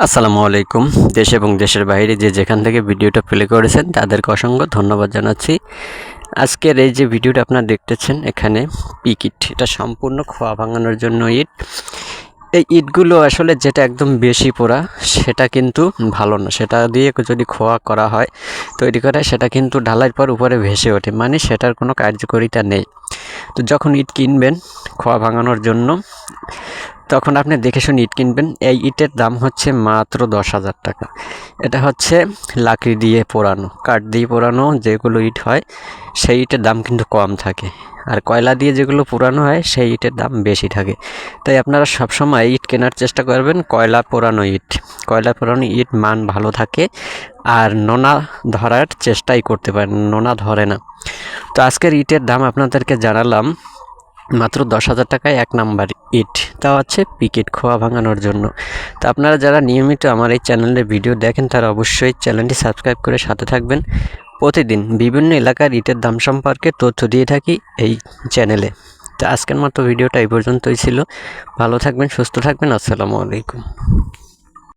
আসসালামু আলাইকুম। দেশ এবং দেশের বাইরে যে যেখান থেকে ভিডিওটা প্লে করেছেন তাদেরকে অসংখ্য ধন্যবাদ জানাচ্ছি। আজকের এই যে ভিডিওটা আপনারা দেখতেছেন এখানে পিক ইট, এটা সম্পূর্ণ খোয়া ভাঙানোর জন্য ইট। এই ইটগুলো আসলে যেটা একদম বেশি পোড়া সেটা কিন্তু ভালো না, সেটা দিয়ে যদি খোয়া করা হয় তৈরি করা সেটা কিন্তু ঢালাইয়ের পর উপরে ভেসে ওঠে, মানে সেটার কোনো কার্যকারিতা নেই। তো যখন ইট কিনবেন খোয়া ভাঙানোর জন্য তখন আপনি দেখে শুনে ইট কিনবেন। এই ইটের দাম হচ্ছে মাত্র 10,000 টাকা। এটা হচ্ছে লাকড়ি দিয়ে পোড়ানো, কাঠ দিয়ে পোড়ানো যেগুলো ইট হয় সেই ইটের দাম কিন্তু কম থাকে, আর কয়লা দিয়ে যেগুলো পোড়ানো হয় সেই ইটের দাম বেশি থাকে। তাই আপনারা সবসময় ইট কেনার চেষ্টা করবেন কয়লা পোড়ানো ইট। কয়লা পোড়ানো ইট মান ভালো থাকে আর নোনা ধরার চেষ্টাই করতে পারেন, নোনা ধরে না। তো আজকের ইটের দাম আপনাদেরকে জানালাম মাত্র 10,000 টাকায় 1 নাম্বার ইট, তাও হচ্ছে পিকেট খোয়া ভাঙানোর জন্য। তো আপনারা যারা নিয়মিত আমার এই চ্যানেলে ভিডিও দেখেন তারা অবশ্যই চ্যানেলটি সাবস্ক্রাইব করে সাথে থাকবেন। প্রতিদিন বিভিন্ন এলাকার ইটের দাম সম্পর্কে তথ্য দিয়ে থাকি এই চ্যানেলে। তো আজকের মতো ভিডিওটা এই পর্যন্তই ছিল। ভালো থাকবেন, সুস্থ থাকবেন। আসসালামু আলাইকুম।